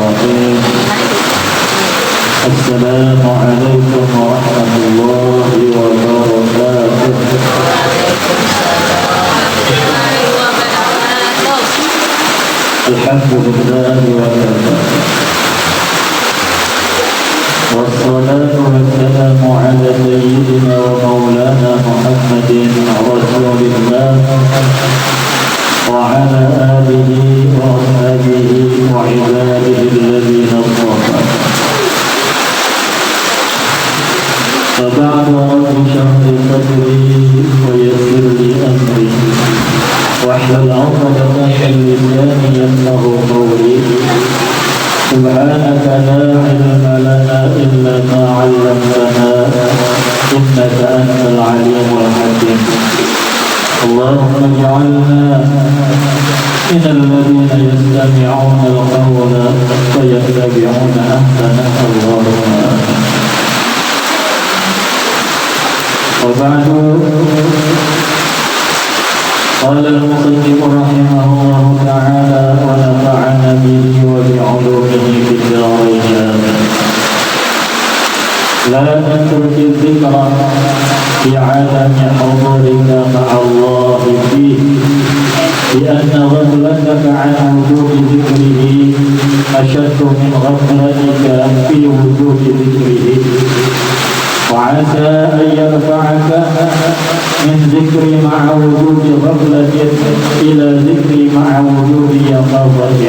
الرحيم. السلام عليكم ورحمة الله وبركاته. الحمد لله وكفى، والصلاة والسلام على سيدنا ومولانا محمد رسول الله وعلى آله وأصحابه وعباده الذين اصطفى. فبعد رب اشرح لي صدري ويسر لي أمري واحلل عقدة من لساني يفقهوا قولي. سبحانك لا علم لنا إلا ما علمتنا إنك أنت العليم الحكيم. اللهم اجعلنا من الذين يستمعون القول فيتبعون أحسنه. اللهم وبعد، قال المصنف رحمه الله تعالى ونفعنا به وبعلومه في الدارين آمين. لا تترك الذكر في عالم حضورك مع الله فيه، لأن غفلتك عن وجود ذكره أشد من غفلتك في وجود ذكره. وعسى أن يرفعك من ذكر مع وجود غفلة إلى ذكر مع وجود يقظة،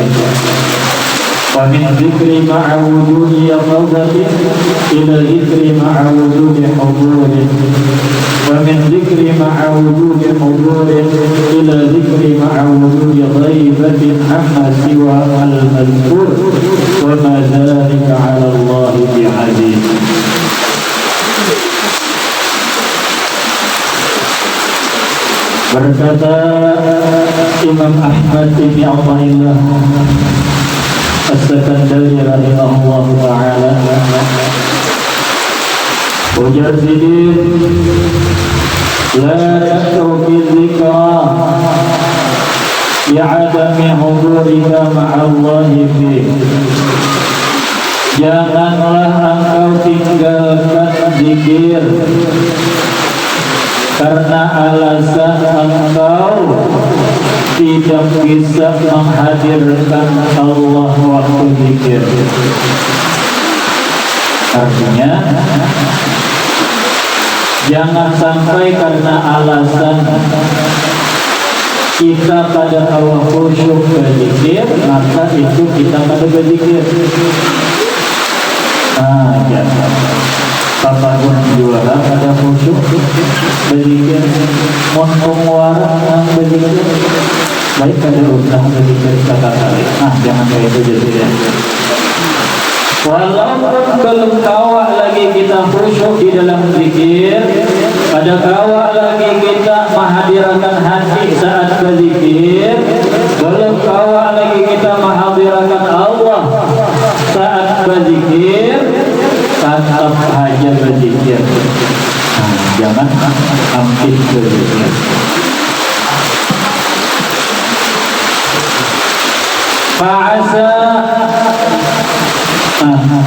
ومن ذكر مع وجود يقظة إلى ذكر مع وجود حضور، ومن ذكر مع وجود حضور إلى ذكر مع وجود غيبة عما سوى المذكور، وما ذلك على الله بعزيز. Berkata Imam Ahmad bin Athaillah As-Sakandari rahimahullah ta'ala, ujar sidin la tatruki dzikra bi'adami hudurika ma'allahi fih. Janganlah engkau tinggalkan zikir karena alasan engkau tidak bisa menghadirkan Allah waktu zikir. Artinya, jangan sampai karena alasan kita pada awal khusyuk berzikir, maka itu kita pada berzikir. Jangan. Apapun juara pada khusyuk berzikir, montung warang berzikir, baik pada usah berzikir sekali. Jangan kayak itu jadi. Walaupun belum kawak lagi kita khusyuk di dalam zikir, pada kawak lagi kita menghadirkan hati saat berzikir, belum kawak lagi kita menghadirkan Allah saat berzikir, tetap aja berzikir. Jangan hampir berzikir. Fa'asa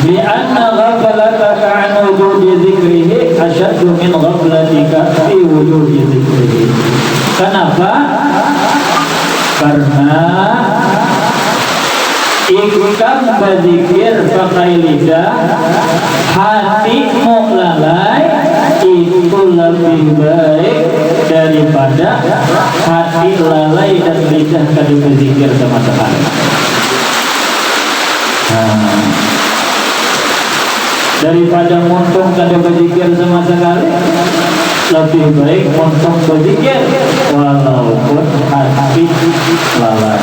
li'anna ghaflataka an wujudi dzikrihi asyaddu min ghaflatika fi wujudi dzikrihi. Kenapa? Karena ikut berzikir pakai lidah, hatimu lalai, itu lebih baik daripada hati lalai dan lidah kada berzikir sama sekali. Daripada montung kada berzikir sama sekali, lebih baik montung berzikir walaupun hati lalai.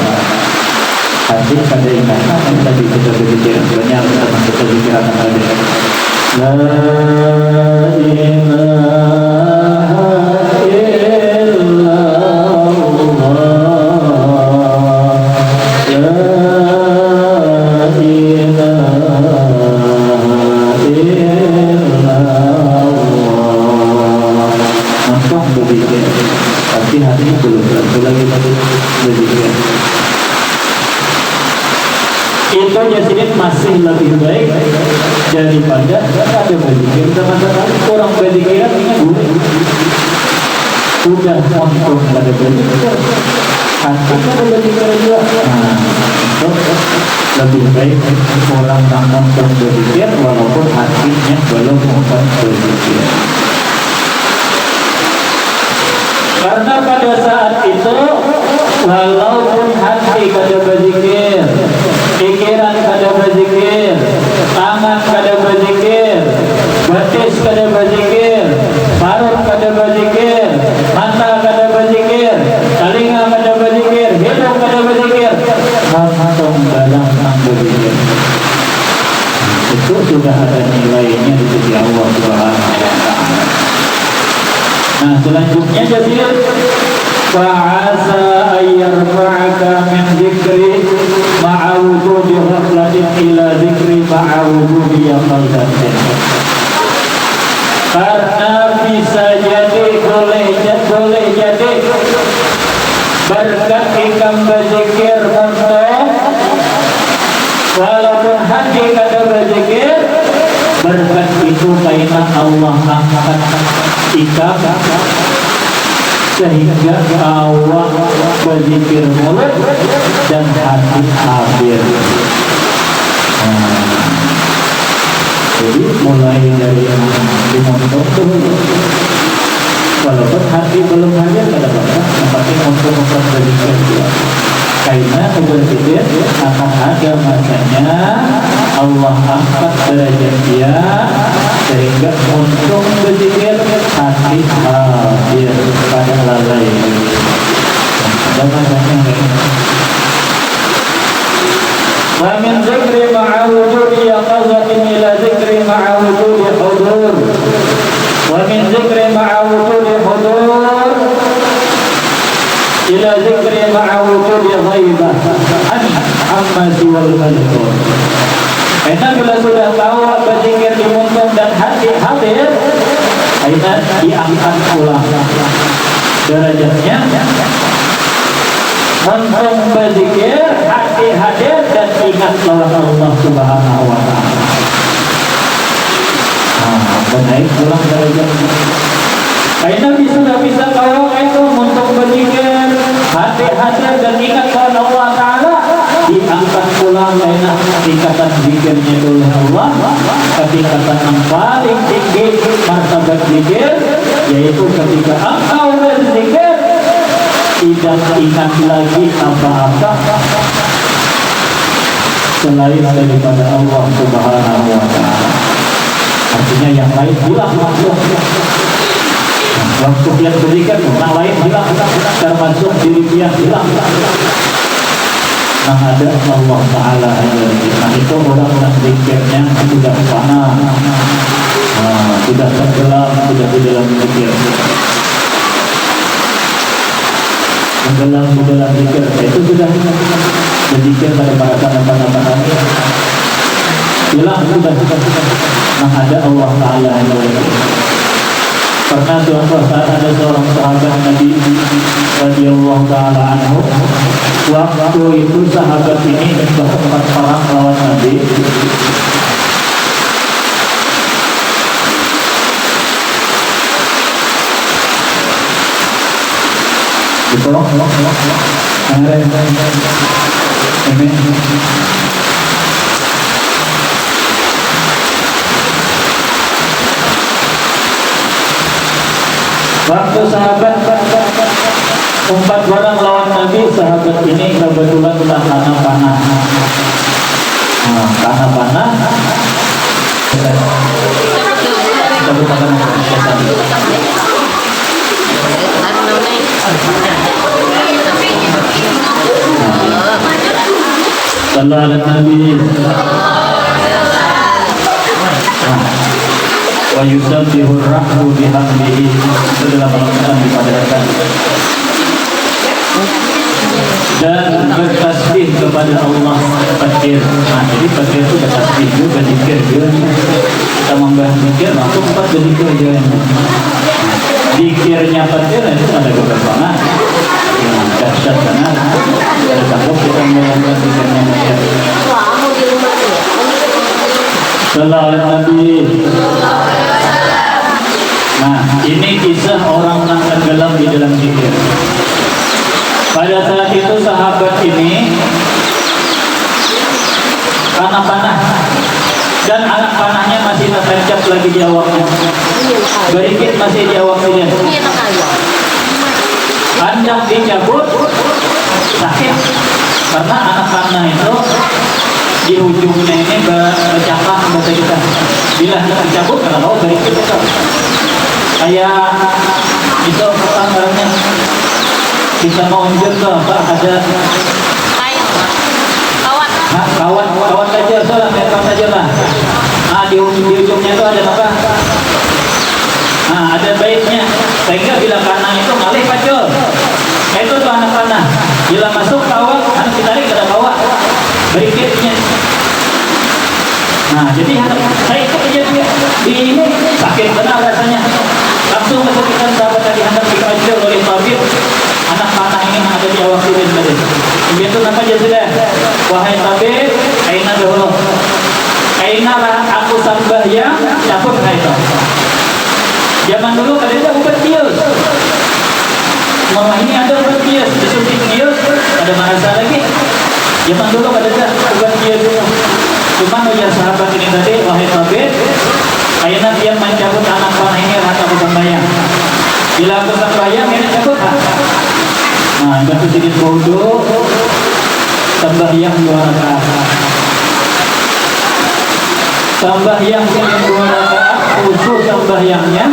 Hati kada ingatan yang tadi kita berzikir, banyak teman kita berzikir akan ada. La ilaha illallah, la ilaha illallah. Montung berzikir, tapi hatinya belum lagi berzikir. Itu jadi masih lebih baik daripada ada berzikir sama sekali. Orang berzikiran ingat udah montok ada berzikir, hati ada berzikir juga. Lebih baik orang yang montok berzikir walaupun hatinya belum montok berzikir. Karena pada saat itu walaupun hati kada berzikir, pikiran kada berzikir, tangan kada berzikir, betis kada berzikir, parut kada berzikir, mata kada berzikir, telinga kada berzikir, hidung kada berzikir, langsung dalam berzikir. Itu sudah ada nilainya di sisi Allah Subhanahu wa Ta'ala. Nah, selanjutnya jadi fa'asa ayyarfa'aka min zikri ma'a wujudi ghaflatin ila zikri ma'a wujudi yaqazatin. Karena bisa jadi boleh jadi berkat ikam berzikir montok walaupun hati kada berzikir, berkat itu kaitan Allah angkat ikam sehingga awak berzikir mulut dan hati hadir. Jadi mulai dari yang dimontok dulu, walaupun hati belum hadir kada apa-apa, yang penting untuk berzikir juga. Karena berzikir akan ada masanya Allah angkat derajat dia sehingga untuk berzikir hati hadir pada lalai. Ada masanya. Wa min zikri ma'a wujudi yaqazatin ila zikri ma'a wujudi hudur. Wa min zikri ma'a wujudi hudur ila zikri ma'a wujudi ghaibah amma siwal madhkur. Karena bila sudah tahu berzikir dimuntung dan hati hadir, akhirnya diangkat ulang derajatnya. Muntung berzikir, hati hadir dan ingat lawan Allah Subhanahu wa Ta'ala. Naik ulang derajatnya. Karena sudah bisa tahu itu muntung berzikir, hati hadir dan ingat lawan Allah Ta'ala, diangkat pulang karena tingkatan zikirnya oleh Allah ke tingkatan yang paling tinggi martabat zikir, yaitu ketika engkau berzikir tidak ingat lagi apa-apa selain daripada Allah Subhanahu wa Ta'ala. Artinya yang lain hilang langsung. Waktu yang berzikir yang lain hilang, termasuk diri dia hilang. Nah, ada Allah Ta'ala. Nah, itu orang-orang zikirnya sudah fana, sudah tenggelam, sudah di dalam zikir, tenggelam di dalam zikir. Itu sudah berzikir pada para hilang sudah. Nah, ada Allah Ta'ala. Pernah suatu saat ada seorang sahabat Nabi radhiyallahu ta'ala anhu. Waktu itu sahabat ini bertempat perang lawan Nabi. Waktu sahabat empat orang lawan Nabi, sahabat ini kebetulan tanah panah. Tanah panah. Sallallahu alaihi Nabi. Wa yusabbihu ar-rahmu bihamdihi. Itu dalam Al-Quran dipadatkan. Dan bertasbih kepada Allah petir. Nah, jadi petir itu bertasbih juga, berzikir juga. Kita membahas zikir, langsung empat berzikir juga. Zikirnya petir itu ada beberapa. Dahsyat karena ada takut kita melakukan zikirnya petir. Sallallahu alaihi Nabi. Nah, ini kisah orang yang tenggelam di dalam zikir. Pada saat itu sahabat ini karena panah dan anak panahnya masih tertancap lagi di awaknya, berikit masih di awak dia. Hendak dicabut, sakit karena anak panah itu di ujungnya ini bercakap bahasa kita. Bila dicabut kalau berikit itu kayak itu barangnya kita mau unjuk tuh apa ada kawan tajir tuh lah, kawan tajir lah. Nah di ujungnya tuh ada apa? Nah ada baiknya sehingga bila panah itu ngalih pacul itu tuh anak panah bila masuk kawan harus ditarik ke bawah berikutnya. Nah jadi saya ikut aja di ini sakit benar rasanya, langsung kesakitan sahabat tadi hendak dipacul oleh tabib. Anak panah ini ada di awak sini tadi. Begitu apa aja sudah. Wahai tabib, aina dahulu. Aina lah aku sambah yang cabut itu. Zaman dulu ada obat bius. Mama ini ada obat bius, disuntik bius, ada merasa lagi. Zaman dulu ada obat bius dulu. Cuma ujar sahabat ini tadi, wahai tabib, aina dia mencabut anak panah ini rata aku sembahyang. Bila aku sembahyang ini cabut ha? Nah, batu sedikit bodoh, sembahyang 2 rakaat. Sembahyang sedikit 2 rakaat, khusus sembahyangnya.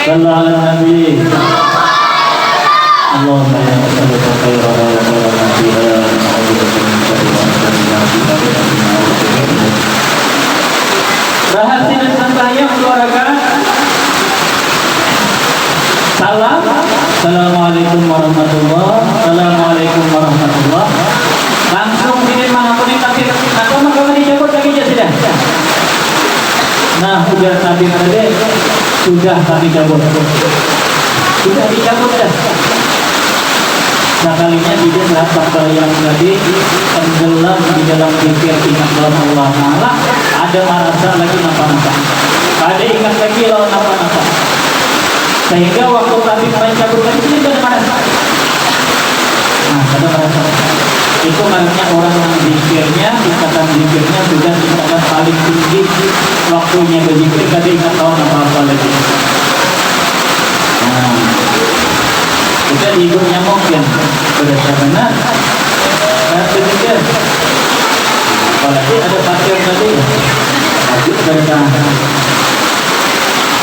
Sallallahu alaihi Nabi. Allahumma ya as'aluka khairan wa khairan nabiha rahasia sembahyang 2 rakaat. Salam. Assalamualaikum warahmatullahi. Assalamualaikum warahmatullahi. Langsung ini manapun ini takbir. Nah, kalau dicabut lagi aja sudah. Nah, ujar Nabi tadi sudah kami cabut. Sudah dicabut dah. Nah kalinya dia sahabat yang tadi tenggelam di dalam pikir ingat lawan Allah Ta'ala, ada merasa lagi napa-napa, ada ingat lagi lawan napa-napa, sehingga waktu Nabi mencabut lagi itu ada merasa. Nah ada merasa. Itu makanya orang yang zikirnya, ikatan zikirnya sudah ikatan paling tinggi. Waktunya berzikir kada ingat lawan apa-apa lagi. Nah kita hidupnya mungkin sudah benar berzikir. Apalagi ada pasien tadi wajib bertahan,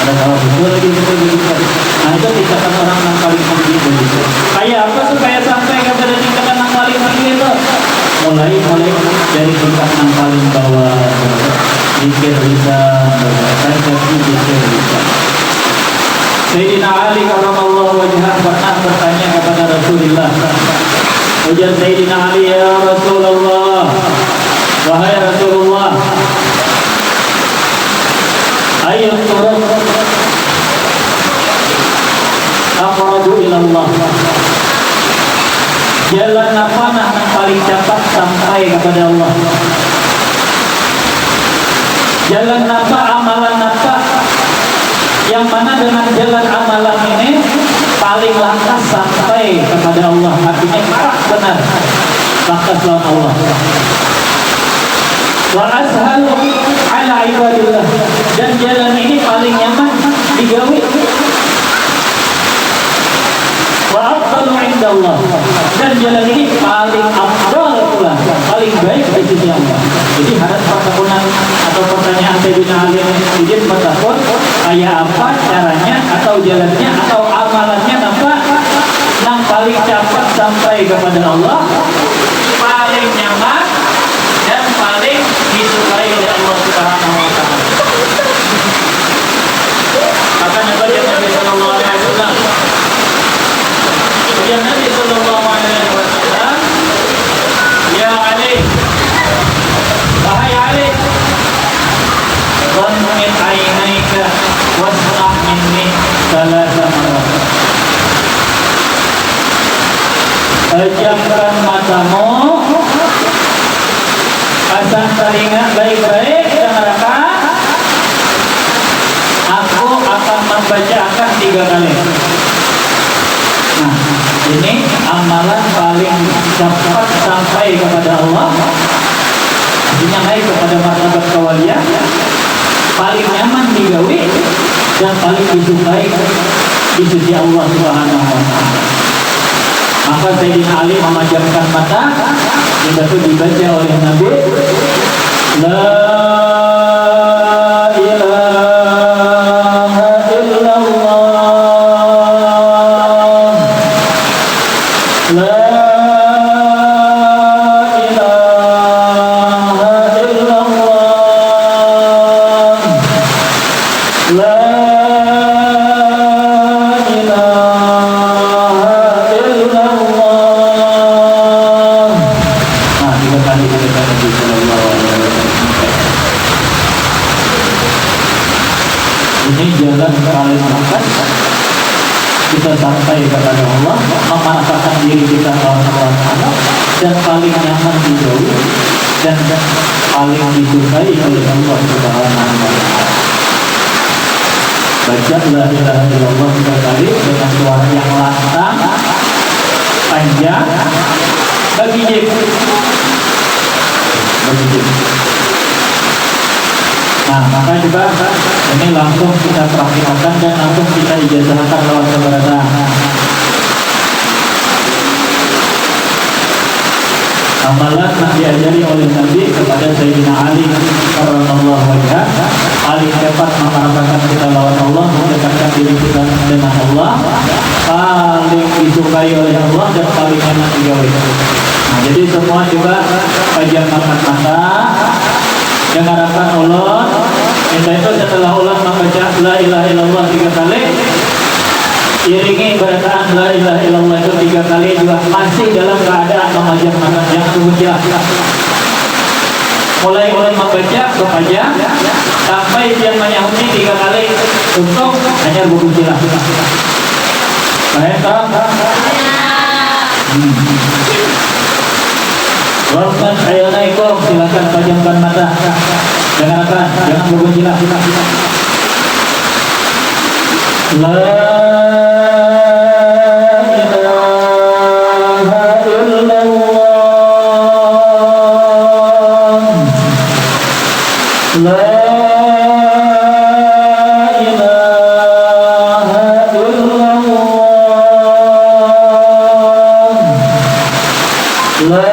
ada tahu betul lagi betul. Nah itu tingkatan orang yang paling tinggi begitu. Kayak apa supaya sampai kepada tingkatan yang paling tinggi itu? Mulai dari tingkatan yang paling bawah. Zikir bisa, berkata zikir bisa. Sayyidina Ali karramallahu wajhah pernah bertanya kepada Rasulullah. Ujar Sayyidina Ali, ya Rasulullah, wahai Rasulullah, ayyul turuq aqrabu ila Allah. Jalan apa yang paling cepat sampai kepada Allah? Jalan apa, amalan apa yang mana dengan jalan amalan ini paling lantas sampai kepada Allah, artinya parah benar lantas lawan Allah. Wa ashal ala ibadillah, dan jalan ini paling nyaman digawe. Wa afdalu indallah, dan jalan ini paling afdal pula, paling baik di sisi Allah. Jadi harus pertemuan atau pertanyaan Sayyidina Ali izin bertakun kayak apa caranya atau jalannya atau amalannya apa yang paling cepat sampai kepada Allah, paling nyaman dan paling disukai oleh Allah Subhanahu wa Ta'ala. Maka Nabi sallallahu alaihi wasallam, Nabi sallallahu alaihi wasallam, ya salasa marrat. Pejamkan matamu, pasang telinga baik-baik, dengarkan. Aku akan membacakan 3 kali. Nah, ini amalan paling cepat sampai kepada Allah, artinya naik kepada martabat kawalian, paling nyaman digawi dan paling disukai di sisi Allah Subhanahu wa Ta'ala. Maka Sayyidina Ali memejamkan mata, itu dibaca oleh Nabi, La kita sampai kepada Allah, memanfaatkan diri kita lawan Allah, dan paling nyaman dijauhi dan paling disukai oleh Allah Subhanahu wa Ta'ala. Baca la ilaha illallah 3 kali dengan suara yang lantang, panjang, bagi jib. Nah, maka juga ini langsung kita praktikkan dan langsung kita ijazahkan lewat keberadaan. Amalan yang diajari oleh Nabi kepada Sayyidina Ali radhiyallahu anhu, paling cepat mengarahkan kita lawan Allah, mendekatkan diri kita dengan Allah, paling disukai oleh Allah dan paling enak digawe. Nah, jadi semua coba pejamkan mata, dengarkan Allah. Minta itu setelah Allah membaca la ilaha illallah 3 kali, iringi bacaan la ilaha illallah itu 3 kali juga masih dalam keadaan memejam mata yang terbuka. Mulai membaca kepajang sampai dia menyahuni 3 kali untuk hanya berbuka. Baik tak? Rahman ayalaikum, silakan pejamkan mata. Dengarkan, jangan bergejolak. La ilaha illallah. La ilaha illallah. La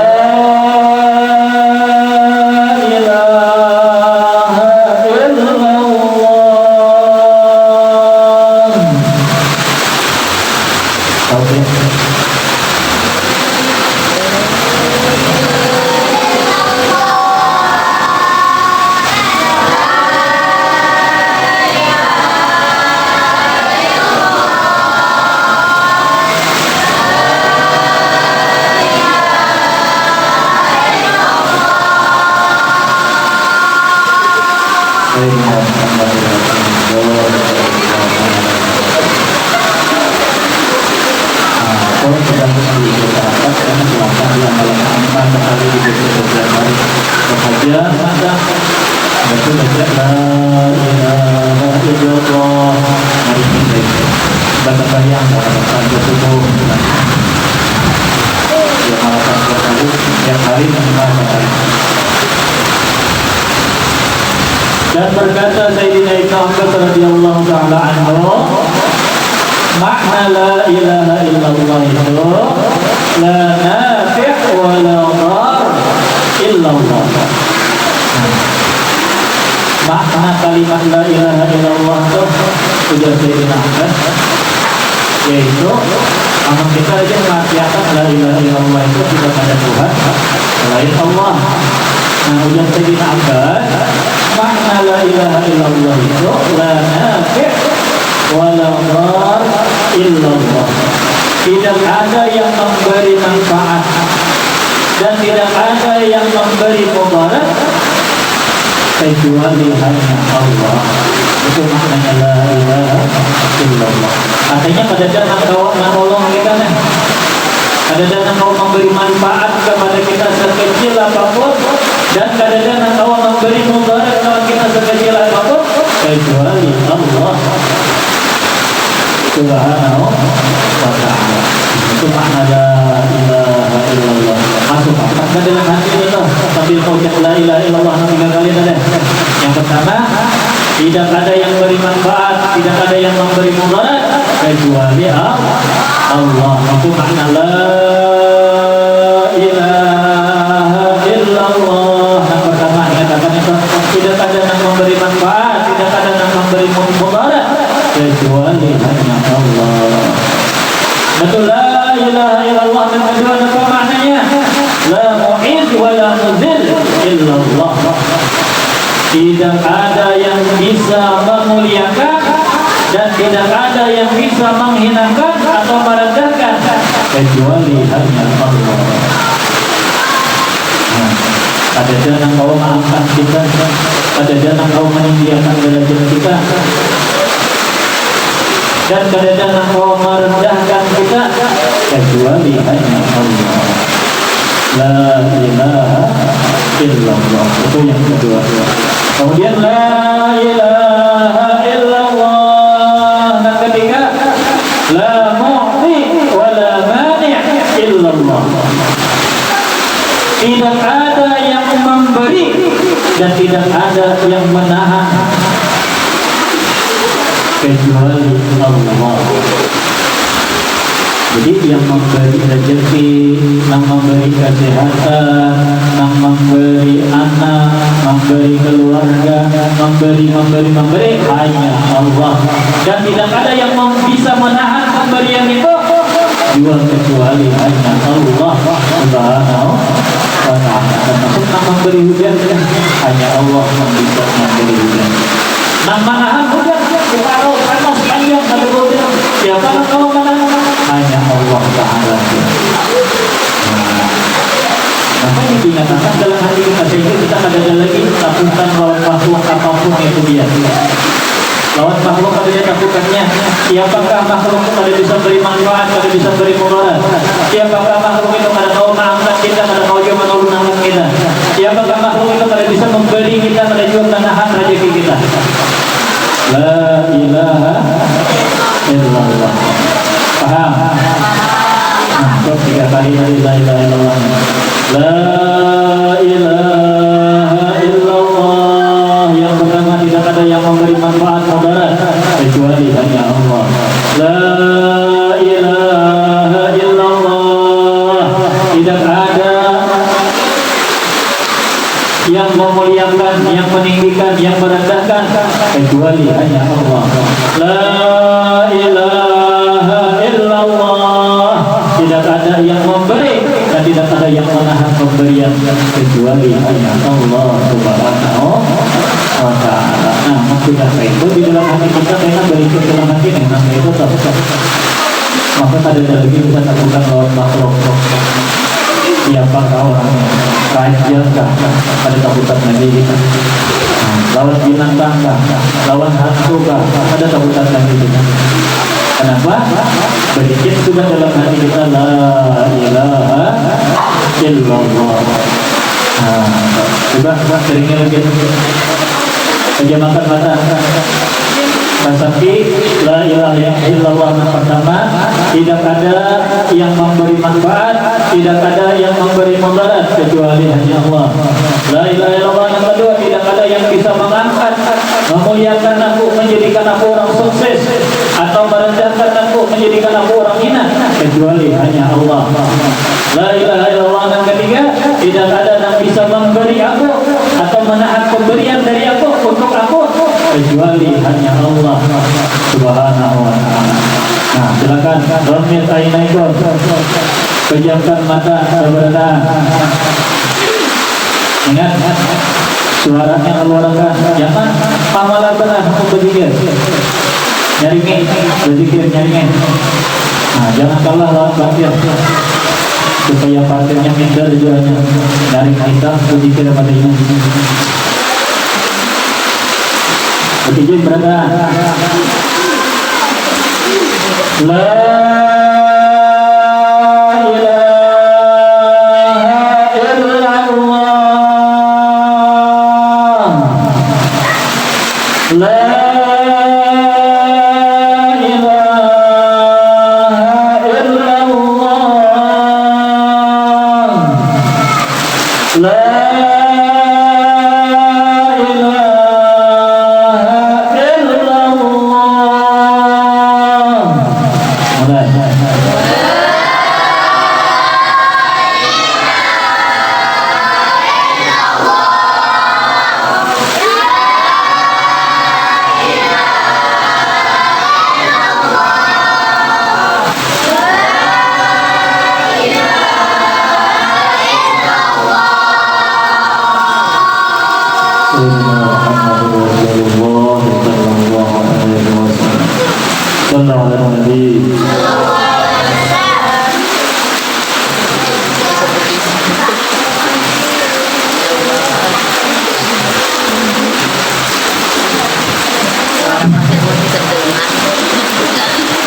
dan berkata Sayyidina Ibnu Abbas radhiyallahu ta'ala anhu, makna la ilaha illallah itu la nafi' wa la dhar illallah. Makna kalimat la ilaha illallah itu sudah Sayyidina Abbas, yaitu namun kita aja mengakibatkan la ilaha illallah itu tidak ada Tuhan selain Allah. Nah, ujian Sayyidina Abbas, makna la ilaha illallah itu la nafi' wa la dhar illallah. Tidak ada yang memberi manfaat dan tidak ada yang memberi mudarat kecuali hanya Allah. Itu maknanya la ilaha illallah. Artinya pada jangan kau menolong kita nih. Pada jangan kau memberi manfaat kepada kita sekecil apapun, dan pada jangan kau memberi mudarat kepada kita sekecil apapun, kecuali Allah Subhanahu wa ta'ala. Itu makna la ilaha illallah. Masuk ke dalam hati kita sambil kau ucap la ilaha illallah 3 kali tadi. Yang pertama, tidak ada yang beri manfaat, tidak ada yang memberi mudarat kecuali Allah. Itu makna la ilaha illallah. Yang pertama dikatakan itu tidak ada yang memberi manfaat, tidak ada yang memberi mudarat kecuali hanya Allah. Betul, la ilaha illallah. Dan kedua apa maknanya? La mu'id wa la muzil illallah. Tidak ada yang bisa memuliakan dan tidak ada yang bisa menghinakan atau merendahkan kecuali hanya Allah. Pada jangan kau maafkan kita, pada jangan kau meninggikan derajat kita, dan pada jangan kau merendahkan kita kecuali hanya Allah. La ilaha illallah. Itu yang kedua. Kemudian la ilaha illallah. Yang ketiga, la mu'ti wa la mani' illallah. Tidak ada yang memberi dan tidak ada yang menahan kecuali Allah. Jadi yang memberi rezeki, yang memberi kesehatan, yang memberi anak, memberi keluarga, memberi hanya Allah. Dan tidak ada yang bisa menahan pemberian itu juga kecuali hanya Allah Subhanahu wa ta'ala. Termasuk yang memberi hujan hanya Allah yang bisa memberi hujan. Yang menahan hujan kalau panas panjang satu bulan, siapa yang kau menahan? Hanya Allah Ta'ala. Makanya dinyatakan dalam hati kita, sehingga kita ada lagi takutan lawan makhluk apapun itu dia. Lawan makhluk ada takutannya. Siapakah makhluk itu ada bisa beri manfaat, ada bisa beri mudarat? Siapakah makhluk itu ada mau mengangkat kita, ada mau juga menolong kita? Siapakah makhluk itu ada bisa memberi kita, ada juga menahan rezeki kita? La ilaha illallah. Paham? Nah, 3 kali la ilaha illallah. La ilaha illallah. Yang pertama, tidak ada yang memberi manfaat mudarat kecuali hanya Allah. La ilaha illallah. Tidak ada yang memuliakan, yang meninggikan, yang merendahkan kecuali hanya Allah. La ilaha illallah. Tidak ada yang memberi dan tidak ada yang menahan pemberian kecuali hanya Allah Subhanahu wa ta'ala. Nah, maksudnya itu di dalam hati kita, karena berikut dalam hati ini, nah itu takut. Maka ada lagi kita takutkan lawan makhluk. Siapakah orangnya? Raja kah? Ada takutan lagi kita. Lawan binatang kah? Lawan hantu kah? Ada takutan lagi kita. Kenapa? Berikut sudah dalam hati kita la ilaha illallah. Coba seringnya lagi. Pejamkan mata. Tapi la ilaha illallah yang pertama, tidak ada yang memberi manfaat, tidak ada yang memberi mudarat kecuali hanya Allah. La ilaha illallah yang kedua, tidak ada yang bisa mengangkat, memuliakan aku, menjadikan aku orang sukses, atau merendahkan aku, menjadikan aku orang hina kecuali hanya Allah. La ilaha illallah yang ketiga, tidak ada yang bisa memberi aku atau menahan pemberian dari aku untuk aku kecuali hanya Allah Subhanahu wa ta'ala. Nah, silakan Romit Ainaikon, pejamkan mata sebentar. Ingat, suaranya keluarkan, jangan pamalah benar untuk berzikir. Nyaringin, berzikir nyaringin. Nah, jangan kalah lawan batir, supaya batirnya minder juga. Nyaring kita berzikir pada ini. Berzikir berada. La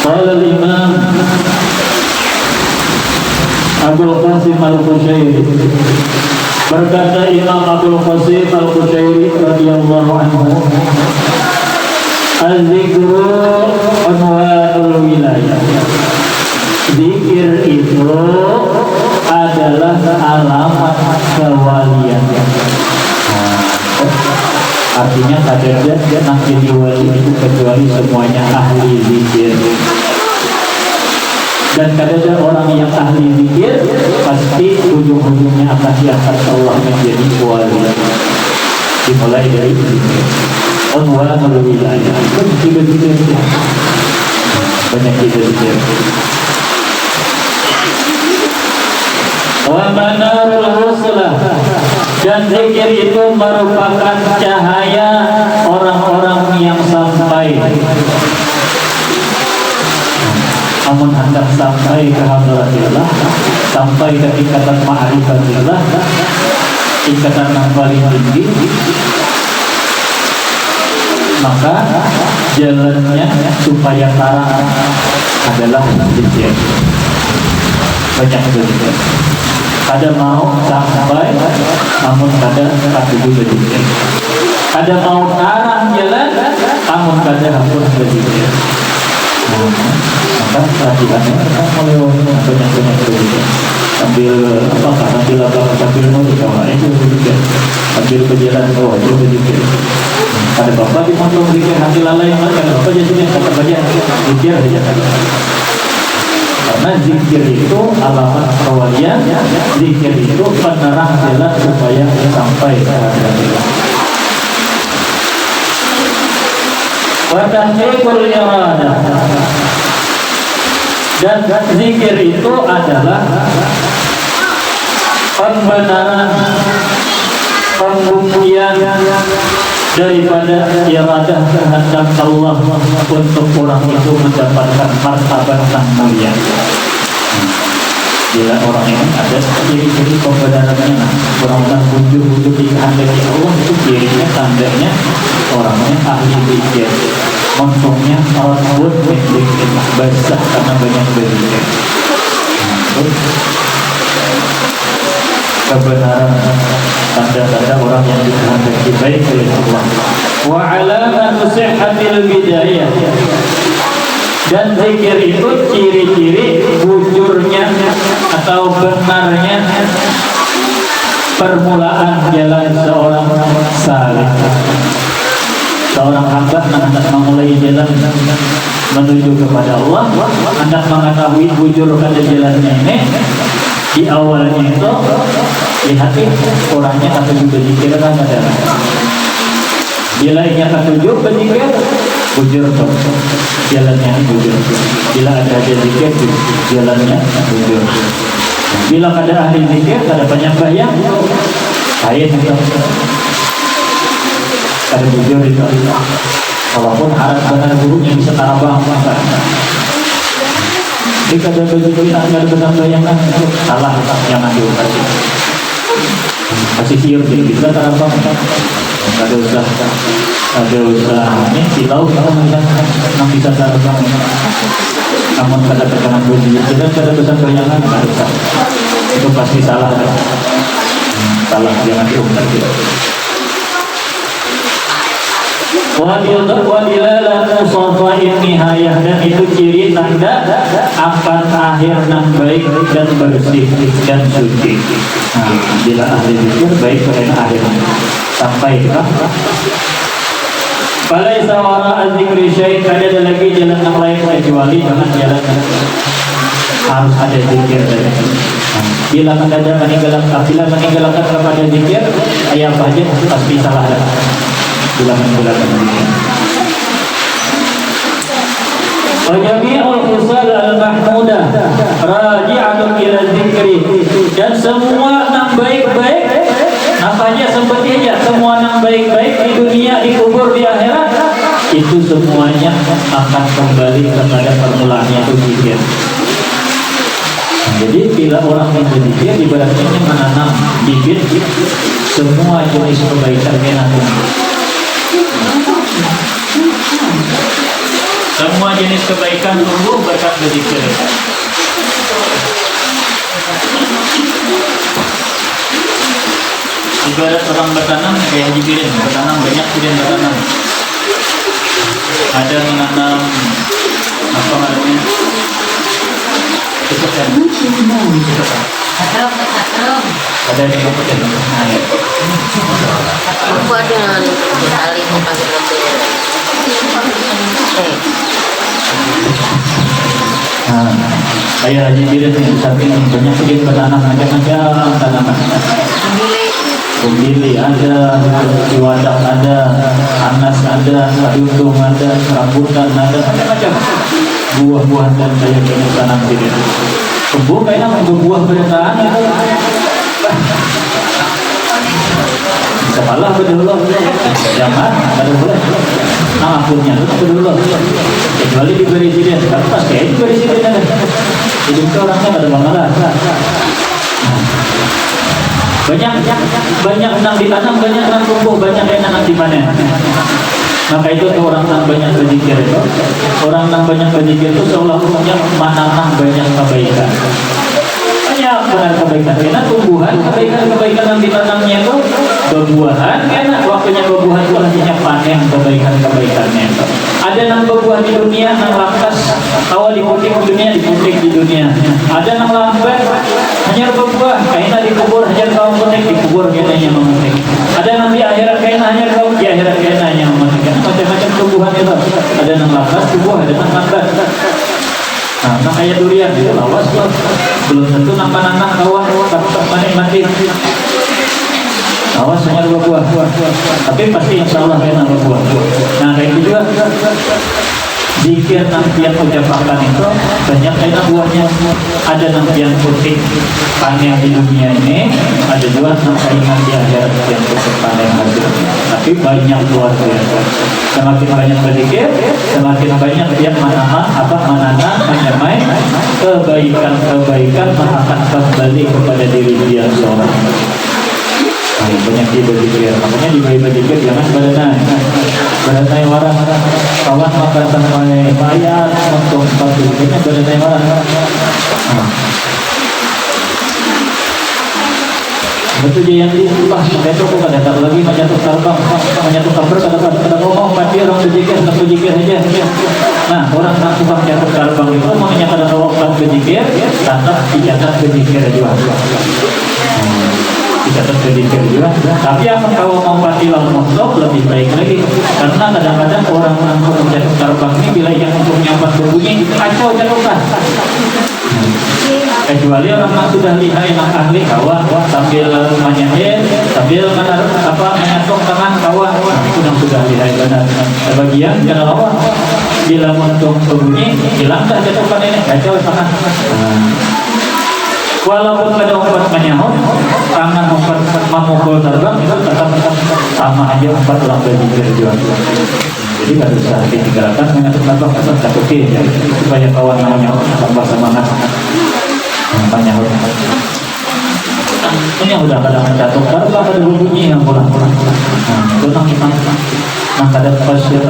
Qala al-Imam Abdul Qasim Al-Qushairi, berkata Imam Abdul Qasim Al-Qushairi radhiyallahu anhu, az-zikru unwanul wilayah. Zikir itu adalah alamat kewalian. Artinya kadang nanti di wali itu kecuali semuanya ahli zikir. Dan kadang orang yang ahli zikir pasti ujung-ujungnya akan diangkat Allah menjadi wali. Dimulai dari zikir. Unwanul wilayah. Zikir. Banyak zikir. Wa manarul huslah, dan zikir itu merupakan cahaya orang-orang yang sampai. Namun hendak sampai ke hadratillah, sampai ke tingkatan ma'rifatillah, tingkatan yang paling tinggi, maka jalannya supaya terang adalah zikir. Banyak zikir. Ada mau sampai, namun ada juga zikir. Ada mau terang jalan, namun ada hapus zikir. Maka perhatiannya mulai banyak zikir. Sambil sambil nulis itu zikir. Sambil berjalan itu zikir. Ada bapak di motor zikir, hati lalai, ada bapak jadi kata baca zikir saja. Karena zikir itu alamat kewalian, zikir itu penerang jalan supaya sampai ke hadirat. Wa tahqiqul iradah, dan zikir itu adalah pembenaran, pembuktian daripada iradah kehendak Allah untuk orang itu mendapatkan martabat yang mulia. Bila orang ini ada ciri-ciri pembenarannya, orang-orang wujud-wujud di kehendak Allah itu cirinya, tandanya orangnya ahli zikir, montongnya output zikir, basah karena banyak berzikir. Kebenaran tanda-tanda orang yang dikehendaki baik oleh Allah. Wa alamatu sihhatil bidayah, dan zikir itu ciri-ciri bujurnya atau benarnya permulaan jalan seorang saleh. Seorang hamba hendak memulai jalan menuju kepada Allah, hendak mengetahui bujur pada jalannya ini. Di awalnya itu di hati orangnya ketujuh berzikir kan ada. Bila ingin ketujuh berzikir, bujur tuh jalannya bujur. Bila ada zikir, jalannya bujur. Bila ada ahli zikir, ada penyembahnya, lain itu. Ada bujur itu. Walaupun harap benar buruknya bisa tarabang maka. Jika ada begitu ada benar bayangkan itu salah jangan diulangi. Kasih siur jadi bisa tarabang. Ada usaha ini silau kalau yang bisa tarabang. namun kada tekanan berzikir dan kada pesan bayangan nggak usah, itu pasti salah kan? Salah, jangan diungkap gitu. Wadilalatu sofain nihayah, dan itu ciri tanda akan akhir yang baik dan bersih dan suci. Nah, bila ahli zikir baik pada akhir sampai Falaisa wara az-zikri syai', kada ada lagi jalan yang lain kecuali dengan jalan harus ada zikir tadi. Bila meninggalkan kepada zikir, ayat saja pasti salah. Bila meninggalkan zikir. Wa jami'ul khisal al-mahmudah raji'atun ila zikri, dan semua yang baik-baik apa aja seperti aja, semua yang baik-baik di dunia, di kubur, di akhirat, itu semuanya akan kembali kepada permulaannya itu zikir. Jadi bila orang yang berzikir ibaratnya menanam bibit semua jenis kebaikan yang ada. Semua jenis kebaikan tumbuh berkat berzikir. Ibarat orang bertanam kayak Haji Pirin, bertanam banyak Pirin bertanam. Ada menanam apa namanya? Kesekan. Ada yang kemudian air. Aku ada yang kali mau pakai mobil. Kayak Haji Pirin yang samping banyak Pirin bertanam macam-macam tanaman. Bumili ada, Ciwadak ada, Anas ada, Aduntung ada, Rambutan ada, macam-macam buah-buahan dan kayak tanam ini. Kebun kayaknya berbuah berdasarkan itu. Bisa kalah berdua, jangan ada boleh. Nah akunnya itu berdua. Kecuali diberi presiden, kan pasti diberi presiden ada. Hidup orangnya pada masalah. Banyak yang ditanam, banyak yang tumbuh, banyak yang dipanen. Maka itu orang yang banyak berzikir itu, orang yang banyak berzikir itu seolah-olahnya menanam banyak kebaikan. Banyak benar kebaikan. Karena tumbuhan kebaikan yang ditanamnya itu berbuahan. Karena waktunya berbuahan itu artinya panen kebaikannya itu. Ada yang berbuah di dunia, yang lantas awal diputik di dunia, diputik di dunia. Ada yang lambat hanya berbuah, kayaknya dikubur hanya kaum putik, dikubur kayaknya memetik. Ada yang di akhirat kayaknya hanya kaum di akhirat kayaknya memetik. Macam-macam tumbuhan itu. Ada yang lambat tumbuh, ada yang lambat. Nah, kayak durian itu lawas loh. Belum tentu nampak kawan tak mati. Awas hanya berbuah, tapi pasti insya Allah kena berbuah. Nah kayak itu juga zikir nanti yang ucapkan itu banyak kena buahnya. Ada nanti yang putih panen di dunia ini, ada juga nanti di akhirat yang putih panen hasil. Tapi banyak luar biasa. Semakin banyak berzikir, semakin banyak yang menanam, menyemai kebaikan akan kembali kepada diri dia seorang. Banyak berzikir, makanya di berzikir jangan beranai warang kawan makan sampai bayar untuk sepatu, banyak beranai warang. Betul je yang diubah, itu bukan datang lagi menjatuh terbang, menjatuh kabar kata ngomong pasti orang berzikir, tak berzikir saja. Nah orang nak tukang jatuh terbang itu makanya kada ngomong berzikir, tetap dicatat berzikir juga. Dicatat berzikir juga. Tapi yang kalau mau mati lalu untuk lebih baik lagi, karena kadang-kadang orang untuk jatuh terbang ini bila yang untuk nyampat berbunyi kacau jatuhkan. Kecuali orang yang sudah lihai yang ahli kawah sambil menyahir, sambil menyatung tangan kawah, itu yang sudah lihai benar. Sebagian jangan lawan bila untuk berbunyi hilang dah jatuhkan ini kacau tangan. Walaupun pada umpat menyahut, tangan umpat memukul terbang itu tetap sama aja umpat orang berzikir juga. Jadi nggak usah ditinggalkan mengatur terbang tetap takutin ya, supaya kawan namanya tambah semangat. Menyahut. Ini udah kadang mencatuk terbang pada bunyi yang pulang-pulang. Itu nang kadang pas ya.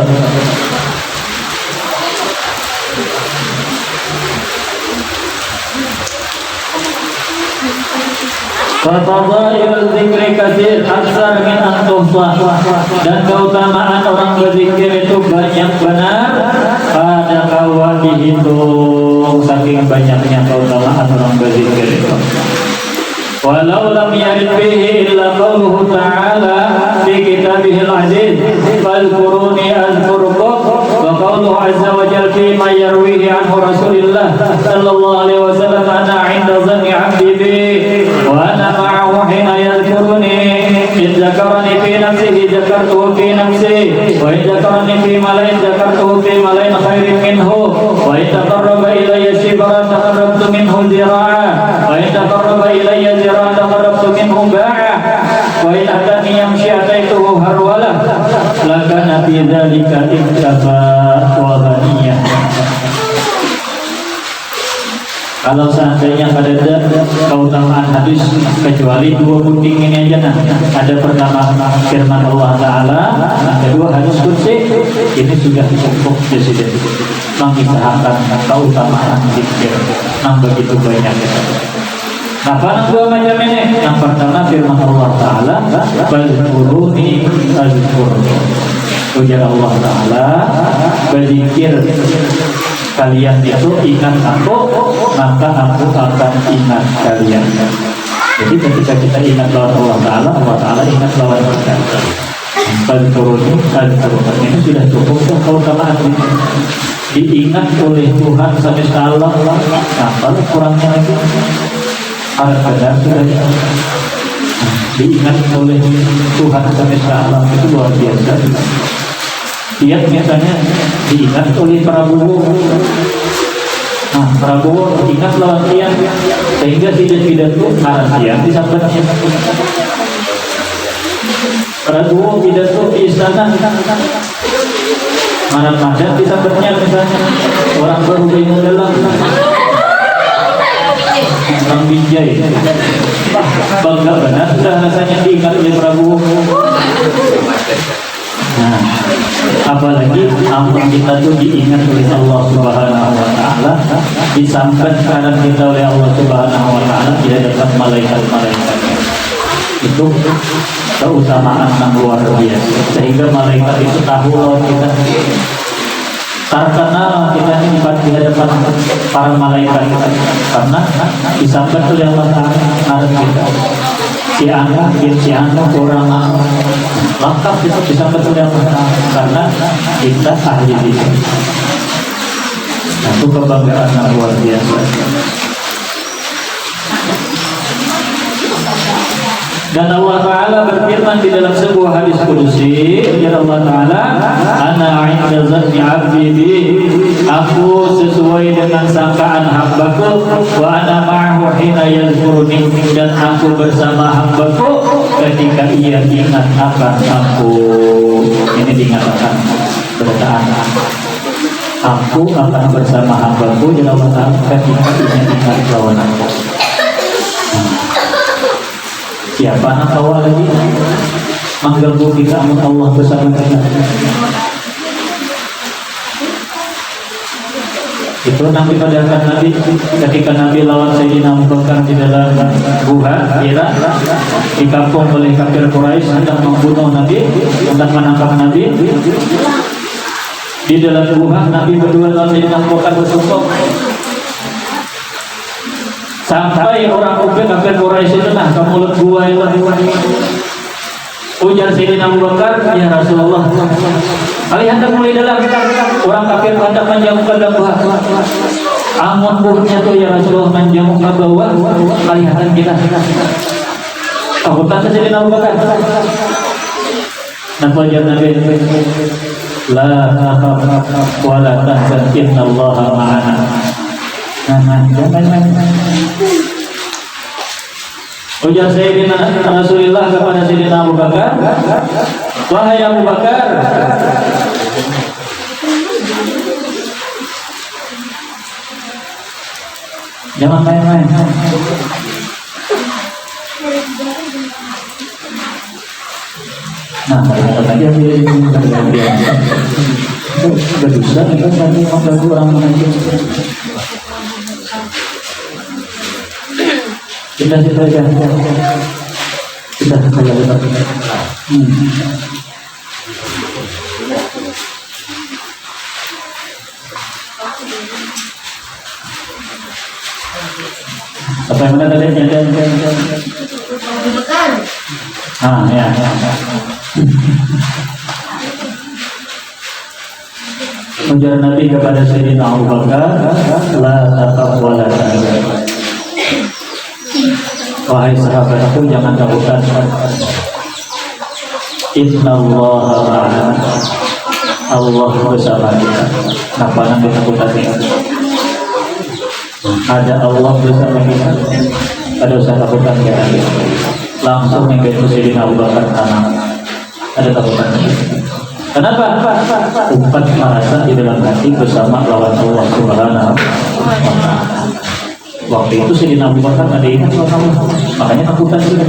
Fadhailul dzikri katsir aksar min an tuhsah, dan keutamaan orang berzikir itu banyak benar pada kawan dihitung, saking banyaknya keutamaan orang berzikir itu. Walau lam yarid fihi illa qauluhu ta'ala fi kitabihil aziz fadhkuruni azkurkum, wa qauluhu azza wa jalla fi ma yarwihi anhu Rasulullah sallallahu alaihi wasallam, ana 'inda dhanni 'abdi bi wa ana ma'ahu hina yadhkuruni, in dzakarani fi nafsihi dzakartuhu fi nafsi, wa in dzakarani fi malain dzakartuhu fi malain khairin minhu, wa in taqarraba ilayya shibran taqarrabtu minhu zira'a, wa in taqarraba ilayya zira'a taqarrabtu minhu ba'a, wa in atani yamshi ataituhu harwalah, lakana fi dzalika iktafa wa ghaniyah. Kalau seandainya pada keutamaan hadis kecuali dua gunting ini aja, nah ada pertama firman Allah Ta'ala, yang kedua hadis kursi, ini sudah cukup presiden mengisahkan keutamaan zikir yang begitu banyak. Nah, pada dua macam ini, yang pertama firman Allah Ta'ala, fadhkuruni azkurkum, ujar Allah Ta'ala, berzikir kalian itu ingat aku, maka aku akan ingat kalian. Jadi ketika kita ingat lawan Allah Ta'ala ingat lawan kita. Fadhkuruni azkurkum, ini sudah cukup keutamaan ini. Diingat oleh Tuhan sampai salam, apa kurangnya lagi? Harus benar sudah diingat oleh Tuhan sampai salam, itu luar biasa. Dia biasanya diingat oleh Prabowo. Nah, Prabowo ingat lawan dia, sehingga tidak tuh dia disampaikan. Prabowo pidato di istana, mana disampaikannya misalnya orang baru yang dalam orang Binjai, bangga benar sudah rasanya diingat oleh Prabowo. Nah, apalagi amal kita itu diingat oleh Allah Subhanahu wa Ta'ala, disampaikan kita oleh Allah Subhanahu wa Ta'ala di hadapan malaikat-malaikatnya. Itu keutamaan yang luar biasa, sehingga malaikat itu tahu lawan kita. Karena kita ini di hadapan para malaikat, karena disampaikan oleh Allah Ta'ala kita. Si anak orang lengkap itu bisa betul yang karena kita ahli zikir. Itu kebanggaan yang luar biasa. Dan Allah Ta'ala berfirman di dalam sebuah hadis kudusi, ya Allah Ta'ala, ana 'inda dhanni 'abdi bi, aku sesuai dengan sangkaan hambaku, wa ana ma'ahu hina yadhkuruni, dan aku bersama hambaku ketika ia ingat akan aku. Ini diingatkan beritaan, aku akan bersama hambaku, ya Allah Ta'ala, ketika ia ingat lawan aku. Siapa nak bawa lagi mengganggu kita, Allah bersama kita. Itu Nabi padakan Nabi ketika Nabi lawan Sayyidina Abu Bakar di dalam gua Hira, di kampung oleh kafir Quraisy hendak membunuh Nabi, hendak menangkap Nabi. Di dalam gua Nabi berdua lawan Sayyidina Abu Bakar bersumpah. Sampai orang kafir Quraisy itu nah ke mulut gua itu. Ujar Sayyidina Abu Bakar, ya Rasulullah, kalian hendak mulai dalam orang kafir hendak menjamukkan dalam gua. Amun buhnya tuh ya Rasulullah menjamuk ke bawah, kalian kita. Aku kata Sayyidina Abu Bakar. Nah wajar Nabi, la takhaf wa la tahzan innallaha ma'ana. Jangan. Ujar Sayyidina Rasulullah kepada Sayyidina Abu Bakar, wahai Abu Bakar, jangan main-main. Nah, kata dia berdosa kan tadi mengganggu orang mengaji. Kita saja. Kita saja. Apa yang mana tadi? Ya. Ujar Nabi kepada Sayyidina Abu Bakar, la tataq wa la tahzan. Wahai sahabatku, jangan takutkan. Innallaha ma'ana. Allah bersama kita. Kenapa nanti takutkan kita? Ada Allah bersama kita. Ada usah takutkan kita. Langsung mengikuti Sayyidina Abu Bakar tanam. Ada takutkan kita. Kenapa? Umat merasa di dalam hati bersama lawan Allah Subhanahu wa Ta'ala. Waktu itu Sayyidina Abu Bakar ada ingat lawan Allah, makanya takutan juga.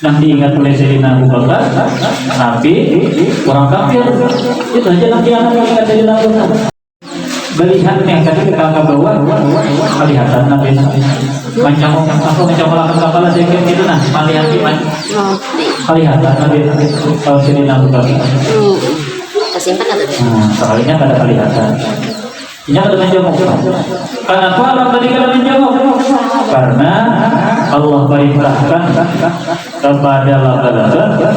Nanti ingat oleh Sayyidina Abu Bakar, Nabi, orang kafir, itu aja nanti anak ingat Sayyidina Abu Bakar. Melihatnya tadi ke kakak bawah, kelihatan Nabi mencangkul kapal sedikit itu nah, kelihatan Nabi kalau Sayyidina Abu Bakar. Tersimpan atau tidak? Soalnya nggak ada kelihatan. Ini ada menjawab. Kenapa Allah tadi kada menjawab? Karena Allah perintahkan kepada laba-laba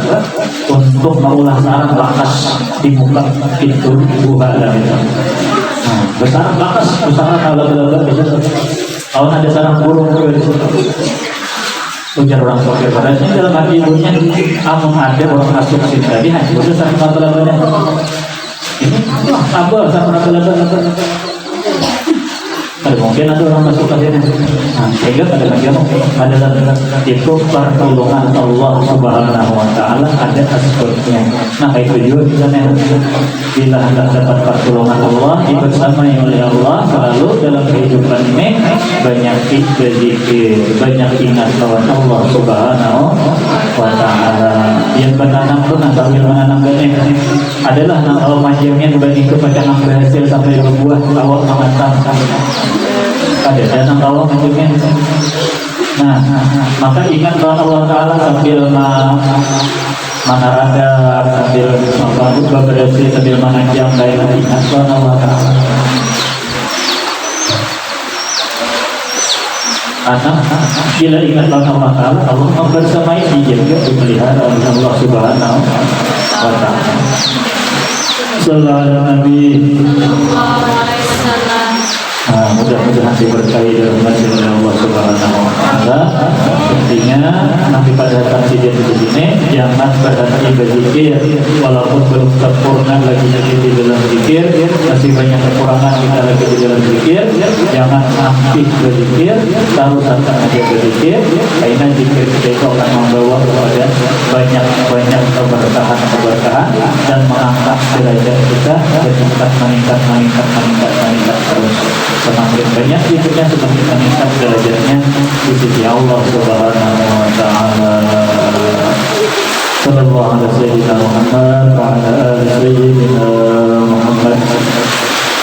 untuk mengulah sarang lakas di muka pintu buah dan itu. Besar lakas, besar laba-laba itu. Kalau ada sarang burung di situ. Ujar orang kafir padanya dalam hati ibunya, amun ada orang masuk sini tadi hancur sarang laba-labanya. Ini apa sarang laba-laba? Ada mungkin ada orang masuk ke sini. Sehingga adalah itu pertolongan Allah Subhanahu wa Ta'ala ada aspeknya. Nah itu juga di sana. Bila hendak dapat pertolongan Allah dibersamai oleh Allah, lalu dalam kehidupan ini banyak berzikir, banyak ingat lawan Allah Subhanahu wa Ta'ala. Yang menanam pun sambil menanam benih adalah kalau majemnya dibanding kepada yang berhasil sampai berbuah awal mengatang. Ada danang Allah menunjukkan. Maka ingat bahwa Allah Ta'ala sambil manarada, sambil berbersih, sambil menanjang daerah ingat bahwa Allah Ta'ala. Bila ingat bahwa Allah Ta'ala, Allah membersamai dijaga dipelihara oleh Allah Subhanahu wa Ta'ala. Sallallahu alaihi wasallam. Mudah-mudahan diberkahi dalam majlis Allah Subhanahu wa Ta'ala. Intinya nanti pada saat kejadian di sini jangan berhenti berzikir walaupun belum sempurna lagi di dalam zikir, masih banyak kekurangan kita lagi di dalam zikir. Jangan aktif berzikir, terus akan aja berzikir. Karena zikir kita akan membawa kepada banyak keberkahan dan mengangkat derajat kita meningkat terus. Semakin banyak zikirnya, semakin meningkat derajatnya di sisi Allah Subhanahu wa Ta'ala. Sallallahu alaihi sayyidina Muhammad wa ala ali sayyidina Muhammad.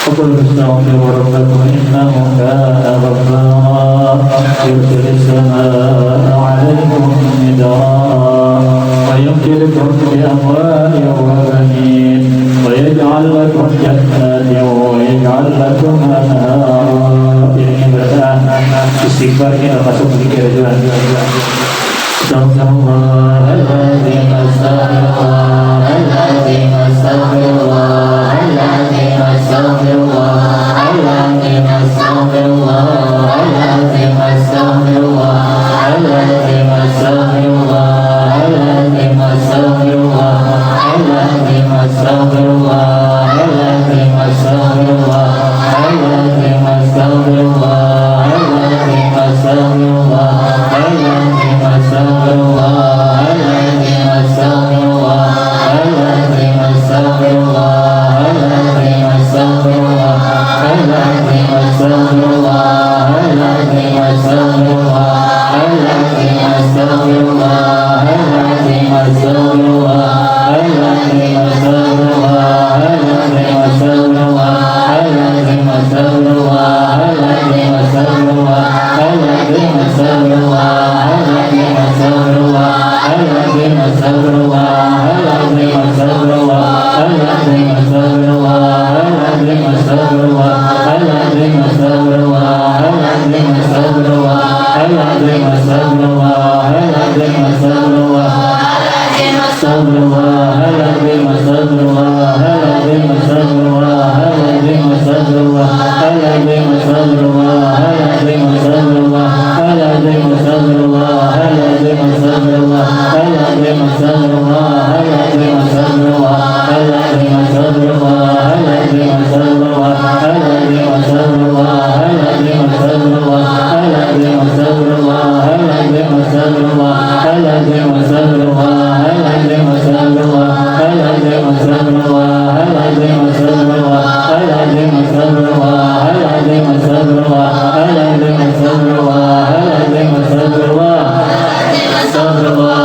Qul astaghfiru rabbakum innahu kana ghaffara yursilis samaa'a 'alaykum midrara wa yumdidukum bi amwalin wa banin wa yaj'al lakum jannatin wa yaj'al lakum anhara. Ini bacaan istighfar ini termasuk zikir juga. Astagfirullahaladzim, astagfirullahaladzim, astagfirullahaladzim, astagfirullahaladzim, astagfirullahaladzim, astagfirullahaladzim, astagfirullahaladzim, astagfirullahaladzim, astagfirullahaladzim, astagfirullahaladzim, astagfirullahaladzim, astagfirullahaladzim, astagfirullahaladzim. astagfirullahaladzim, astagfirullahaladzim, astagfirullahaladzim, astagfirullahaladzim, astagfirullah.